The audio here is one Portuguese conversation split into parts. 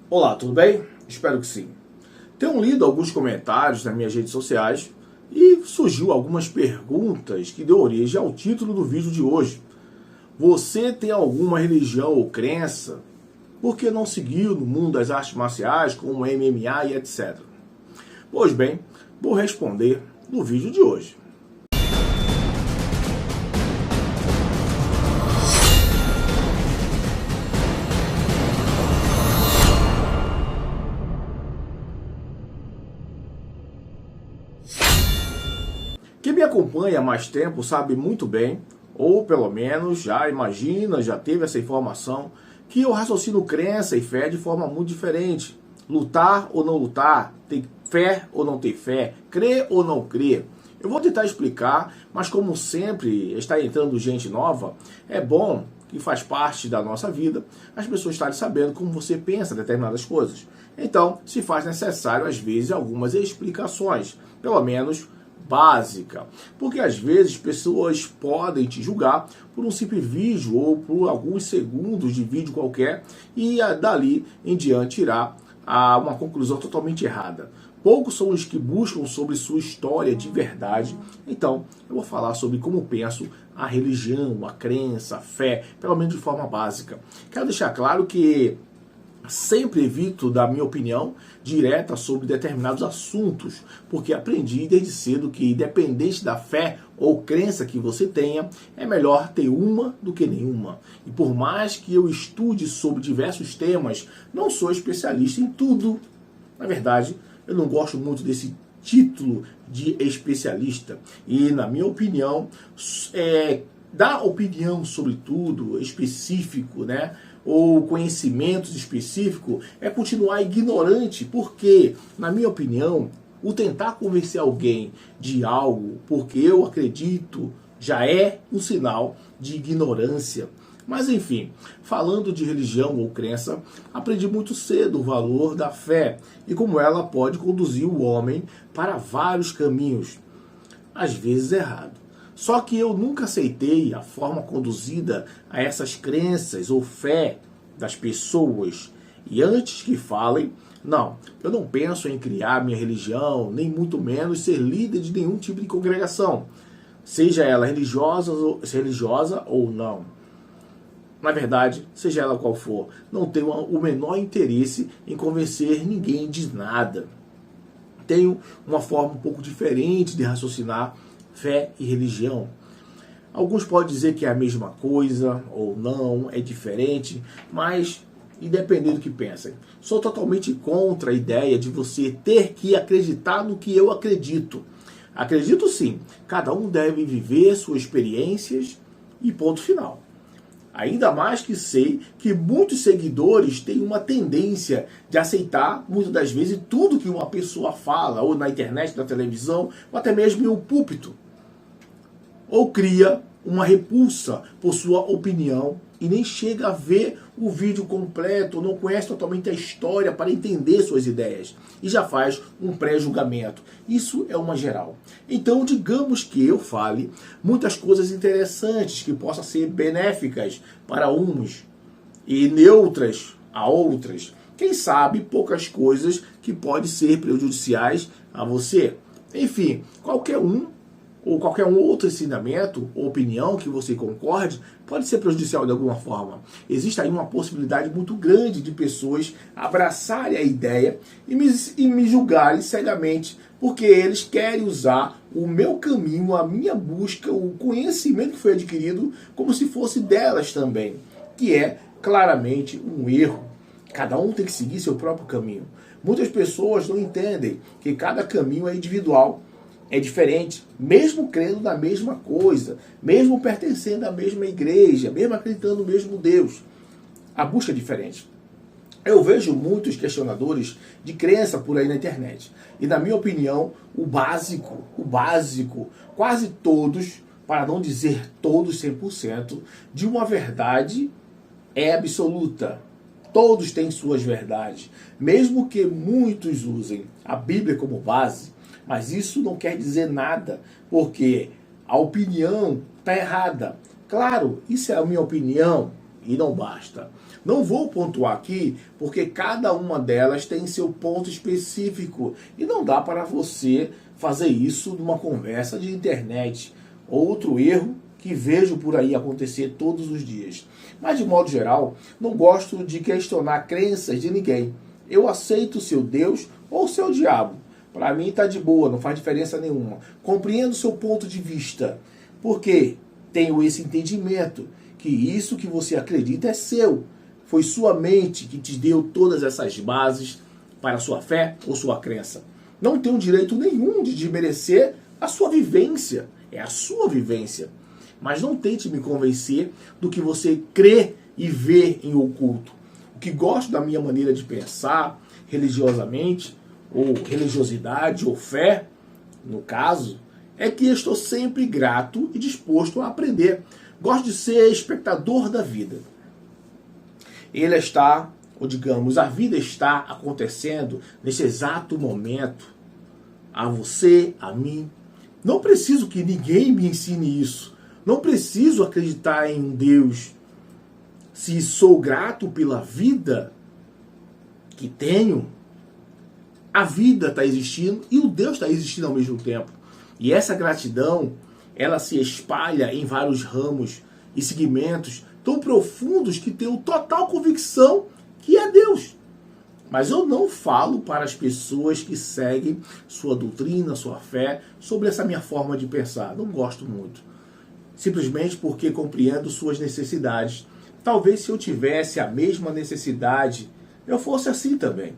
Olá, tudo bem? Espero que sim. Tenho lido alguns comentários nas minhas redes sociais e surgiu algumas perguntas que deu origem ao título do vídeo de hoje. Você tem alguma religião ou crença? Por que não seguiu no mundo das artes marciais, como MMA e etc? Pois bem, vou responder no vídeo de hoje. Quem me acompanha há mais tempo sabe muito bem, ou pelo menos já imagina, já teve essa informação, que eu raciocino crença e fé de forma muito diferente. Lutar ou não lutar, ter fé ou não ter fé, crer ou não crer. Eu vou tentar explicar, mas como sempre está entrando gente nova, é bom que faz parte da nossa vida as pessoas estarem sabendo como você pensa determinadas coisas. Então, se faz necessário, às vezes, algumas explicações, pelo menos básica, porque às vezes pessoas podem te julgar por um simples vídeo ou por alguns segundos de vídeo qualquer e dali em diante tirar uma conclusão totalmente errada. Poucos são os que buscam sobre sua história de verdade, então eu vou falar sobre como penso a religião, a crença, a fé, pelo menos de forma básica. Quero deixar claro que sempre evito dar minha opinião direta sobre determinados assuntos, porque aprendi desde cedo que, independente da fé ou crença que você tenha, é melhor ter uma do que nenhuma. E por mais que eu estude sobre diversos temas, não sou especialista em tudo. Na verdade, eu não gosto muito desse título de especialista. E, na minha opinião, dar opinião sobre tudo específico, né, ou conhecimentos específicos, é continuar ignorante, porque, na minha opinião, o tentar convencer alguém de algo porque eu acredito já é um sinal de ignorância. Mas enfim, falando de religião ou crença, aprendi muito cedo o valor da fé e como ela pode conduzir o homem para vários caminhos, às vezes errado. Só que eu nunca aceitei a forma conduzida a essas crenças ou fé das pessoas. E antes que falem, não, eu não penso em criar minha religião, nem muito menos ser líder de nenhum tipo de congregação, seja ela religiosa ou não. Na verdade, seja ela qual for, não tenho o menor interesse em convencer ninguém de nada. Tenho uma forma um pouco diferente de raciocinar fé e religião. Alguns podem dizer que é a mesma coisa ou não, é diferente, mas independente do que pensem, sou totalmente contra a ideia de você ter que acreditar no que eu acredito. Acredito sim, cada um deve viver suas experiências e ponto final. Ainda mais que sei que muitos seguidores têm uma tendência de aceitar, muitas das vezes, tudo que uma pessoa fala, ou na internet, na televisão, ou até mesmo em um púlpito. Ou cria uma repulsa por sua opinião e nem chega a ver o vídeo completo, não conhece totalmente a história para entender suas ideias e já faz um pré-julgamento. Isso é uma geral. Então, digamos que eu fale muitas coisas interessantes que possam ser benéficas para uns e neutras a outras. Quem sabe poucas coisas que podem ser prejudiciais a você. Enfim, qualquer um ou qualquer um outro ensinamento ou opinião que você concorde pode ser prejudicial de alguma forma. Existe aí uma possibilidade muito grande de pessoas abraçarem a ideia e me julgarem cegamente, porque eles querem usar o meu caminho, a minha busca, o conhecimento que foi adquirido como se fosse delas também, que é claramente um erro. Cada um tem que seguir seu próprio caminho. Muitas pessoas não entendem que cada caminho é individual. É diferente, mesmo crendo na mesma coisa, mesmo pertencendo à mesma igreja, mesmo acreditando no mesmo Deus. A busca é diferente. Eu vejo muitos questionadores de crença por aí na internet. E na minha opinião, o básico, quase todos, para não dizer todos 100%, de uma verdade é absoluta. Todos têm suas verdades, mesmo que muitos usem a Bíblia como base. Mas isso não quer dizer nada, porque a opinião está errada. Claro, isso é a minha opinião e não basta. Não vou pontuar aqui porque cada uma delas tem seu ponto específico e não dá para você fazer isso numa conversa de internet. Outro erro que vejo por aí acontecer todos os dias. Mas de modo geral, não gosto de questionar crenças de ninguém. Eu aceito seu Deus ou seu diabo. Para mim tá de boa, não faz diferença nenhuma. Compreendo seu ponto de vista, porque tenho esse entendimento que isso que você acredita é seu. Foi sua mente que te deu todas essas bases para a sua fé ou sua crença. Não tenho direito nenhum de desmerecer a sua vivência. É a sua vivência. Mas não tente me convencer do que você crê e vê em oculto. O que gosto da minha maneira de pensar, religiosamente, ou religiosidade, ou fé, no caso, é que estou sempre grato e disposto a aprender. Gosto de ser espectador da vida. Ele está, ou digamos, a vida está acontecendo nesse exato momento. A você, a mim. Não preciso que ninguém me ensine isso. Não preciso acreditar em um Deus. Se sou grato pela vida que tenho, a vida está existindo e o Deus está existindo ao mesmo tempo. E essa gratidão, ela se espalha em vários ramos e segmentos tão profundos que tenho total convicção que é Deus. Mas eu não falo para as pessoas que seguem sua doutrina, sua fé, sobre essa minha forma de pensar. Não gosto muito. Simplesmente porque compreendo suas necessidades. Talvez se eu tivesse a mesma necessidade, eu fosse assim também.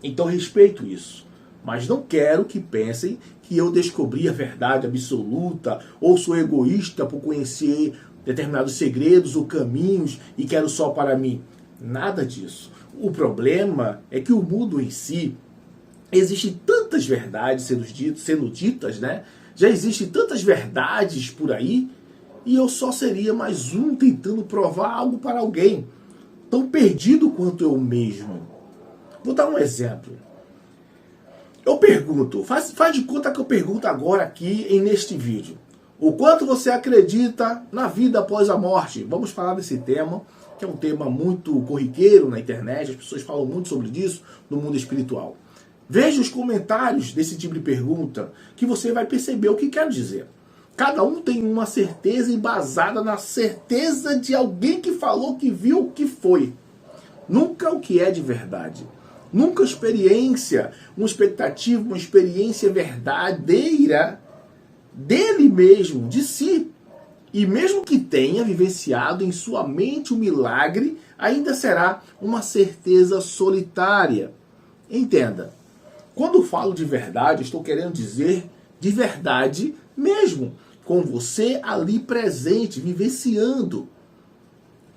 Então respeito isso. Mas não quero que pensem que eu descobri a verdade absoluta ou sou egoísta por conhecer determinados segredos ou caminhos e quero só para mim. Nada disso. O problema é que o mundo em si, existem tantas verdades sendo ditas, né? Já existem tantas verdades por aí e eu só seria mais um tentando provar algo para alguém, tão perdido quanto eu mesmo. Vou dar um exemplo. Eu pergunto, faz de conta que eu pergunto agora aqui neste vídeo. O quanto você acredita na vida após a morte? Vamos falar desse tema, que é um tema muito corriqueiro na internet, as pessoas falam muito sobre isso no mundo espiritual. Veja os comentários desse tipo de pergunta, que você vai perceber o que quero dizer. Cada um tem uma certeza embasada na certeza de alguém que falou, que viu, que foi. Nunca o que é de verdade. Nunca experiência, uma expectativa, uma experiência verdadeira dele mesmo, de si. E mesmo que tenha vivenciado em sua mente um milagre, ainda será uma certeza solitária. Entenda, quando falo de verdade, estou querendo dizer de verdade mesmo, com você ali presente, vivenciando.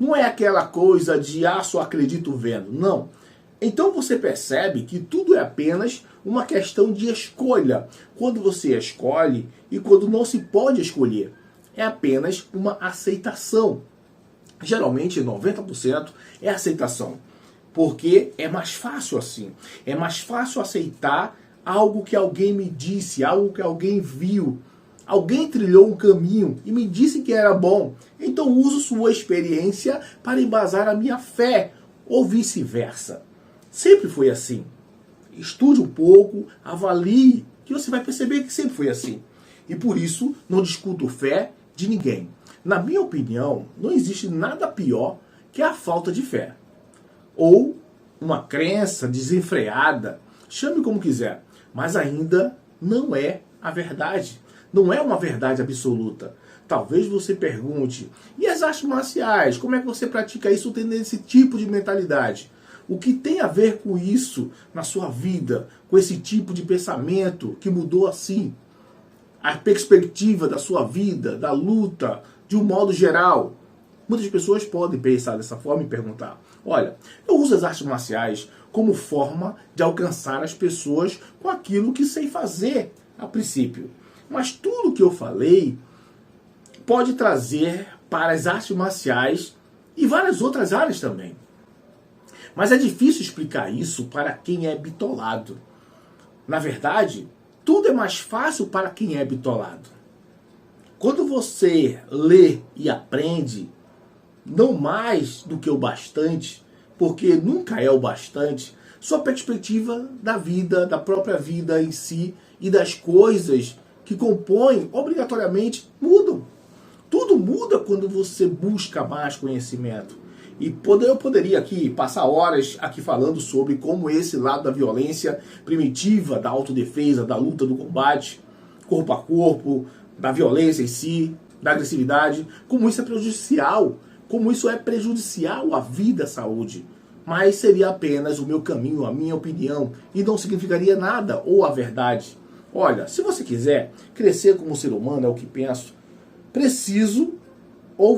Não é aquela coisa de, só acredito vendo. Não. Então você percebe que tudo é apenas uma questão de escolha. Quando você escolhe e quando não se pode escolher. É apenas uma aceitação. Geralmente 90% é aceitação. Porque é mais fácil assim. É mais fácil aceitar algo que alguém me disse, algo que alguém viu. Alguém trilhou um caminho e me disse que era bom. Então uso sua experiência para embasar a minha fé. Ou vice-versa. Sempre foi assim. Estude um pouco, avalie, que você vai perceber que sempre foi assim. E por isso não discuto fé de ninguém. Na minha opinião, não existe nada pior que a falta de fé. Ou uma crença desenfreada, chame como quiser, mas ainda não é a verdade. Não é uma verdade absoluta. Talvez você pergunte, e as artes marciais? Como é que você pratica isso tendo esse tipo de mentalidade? O que tem a ver com isso na sua vida, com esse tipo de pensamento que mudou assim? A perspectiva da sua vida, da luta, de um modo geral. Muitas pessoas podem pensar dessa forma e perguntar, olha, eu uso as artes marciais como forma de alcançar as pessoas com aquilo que sei fazer a princípio. Mas tudo que eu falei pode trazer para as artes marciais e várias outras áreas também. Mas é difícil explicar isso para quem é bitolado. Na verdade, tudo é mais fácil para quem é bitolado. Quando você lê e aprende, não mais do que o bastante, porque nunca é o bastante, sua perspectiva da vida, da própria vida em si e das coisas que compõem, obrigatoriamente mudam. Tudo muda quando você busca mais conhecimento. E eu poderia aqui passar horas aqui falando sobre como esse lado da violência primitiva, da autodefesa, da luta, do combate, corpo a corpo, da violência em si, da agressividade, como isso é prejudicial, à vida, à saúde. Mas seria apenas o meu caminho, a minha opinião, e não significaria nada, ou a verdade. Olha, se você quiser crescer como ser humano, é o que penso,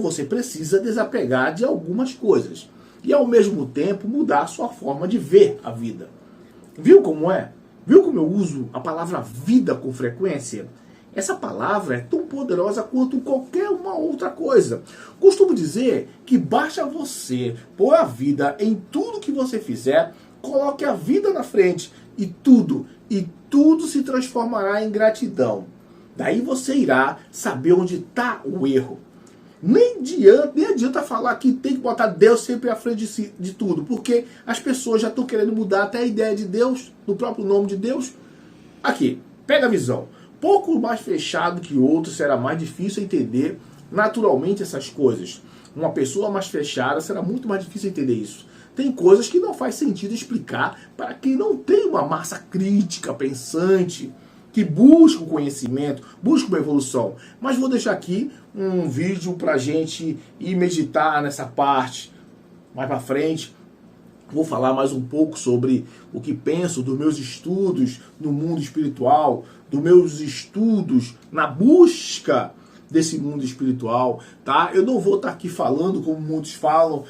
você precisa desapegar de algumas coisas. E ao mesmo tempo mudar a sua forma de ver a vida. Viu como é? Viu como eu uso a palavra vida com frequência? Essa palavra é tão poderosa quanto qualquer uma outra coisa. Costumo dizer que basta você pôr a vida em tudo que você fizer, coloque a vida na frente e tudo se transformará em gratidão. Daí você irá saber onde está o erro. Nem adianta falar que tem que botar Deus sempre à frente de tudo, porque as pessoas já estão querendo mudar até a ideia de Deus, do próprio nome de Deus. Aqui, pega a visão. Pouco mais fechado que outro, será mais difícil entender naturalmente essas coisas. Uma pessoa mais fechada será muito mais difícil entender isso. Tem coisas que não faz sentido explicar para quem não tem uma massa crítica, pensante, que busca o conhecimento, busca uma evolução. Mas vou deixar aqui um vídeo para a gente ir meditar nessa parte. Mais para frente, vou falar mais um pouco sobre o que penso dos meus estudos no mundo espiritual, dos meus estudos na busca desse mundo espiritual, tá? Eu não vou estar aqui falando como muitos falam,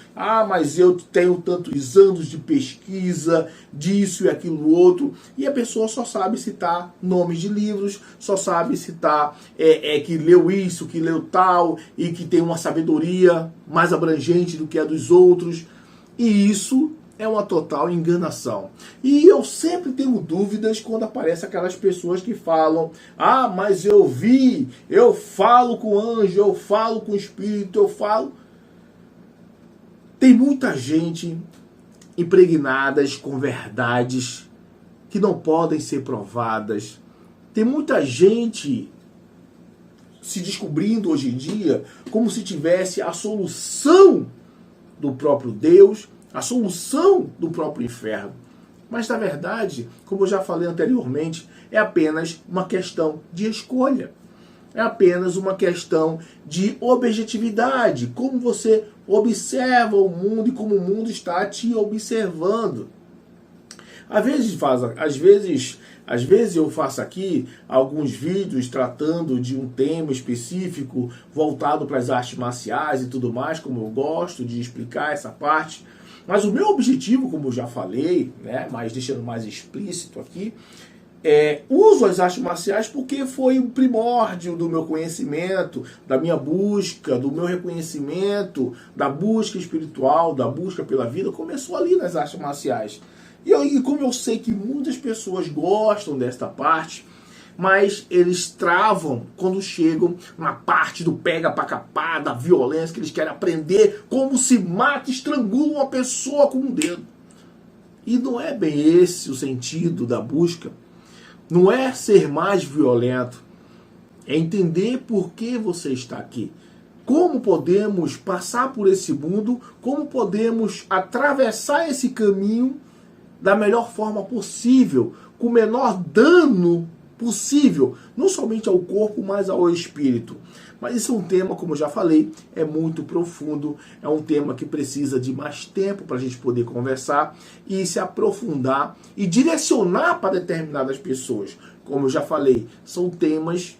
mas eu tenho tantos anos de pesquisa, disso e aquilo outro, e a pessoa só sabe citar nomes de livros, só sabe citar que leu isso, que leu tal, e que tem uma sabedoria mais abrangente do que a dos outros, e isso é uma total enganação. E eu sempre tenho dúvidas quando aparecem aquelas pessoas que falam: mas eu vi, eu falo com anjo, eu falo com espírito, eu falo. Tem muita gente impregnadas com verdades que não podem ser provadas. Tem muita gente se descobrindo hoje em dia como se tivesse a solução do próprio Deus, a solução do próprio inferno. Mas, na verdade, como eu já falei anteriormente, é apenas uma questão de escolha. É apenas uma questão de objetividade. Como você observa o mundo e como o mundo está te observando. Às vezes eu faço aqui alguns vídeos tratando de um tema específico voltado para as artes marciais e tudo mais, como eu gosto de explicar essa parte. Mas o meu objetivo, como eu já falei, né, mas deixando mais explícito aqui, uso as artes marciais porque foi o primórdio do meu conhecimento, da minha busca, do meu reconhecimento, da busca espiritual, da busca pela vida, começou ali nas artes marciais. E como eu sei que muitas pessoas gostam desta parte, mas eles travam quando chegam na parte do pega pra capar, da violência, que eles querem aprender como se mata, estrangula uma pessoa com um dedo. E não é bem esse o sentido da busca. Não é ser mais violento. É entender por que você está aqui. Como podemos passar por esse mundo, como podemos atravessar esse caminho da melhor forma possível, com o menor dano possível, não somente ao corpo, mas ao espírito. Mas isso é um tema, como eu já falei, é muito profundo, é um tema que precisa de mais tempo para a gente poder conversar e se aprofundar e direcionar para determinadas pessoas. Como eu já falei, são temas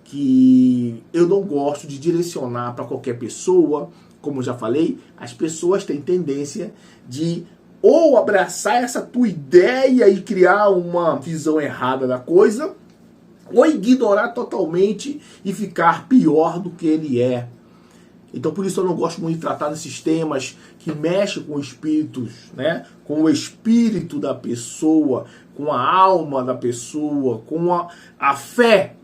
que eu não gosto de direcionar para qualquer pessoa. Como eu já falei, as pessoas têm tendência de ou abraçar essa tua ideia e criar uma visão errada da coisa, ou ignorar totalmente e ficar pior do que ele é. Então por isso eu não gosto muito de tratar desses temas que mexem com espíritos, né? Com o espírito da pessoa, com a alma da pessoa, com a fé.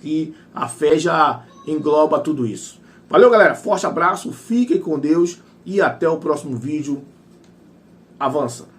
E a fé já engloba tudo isso. Valeu, galera. Forte abraço, fiquem com Deus e até o próximo vídeo. Avança!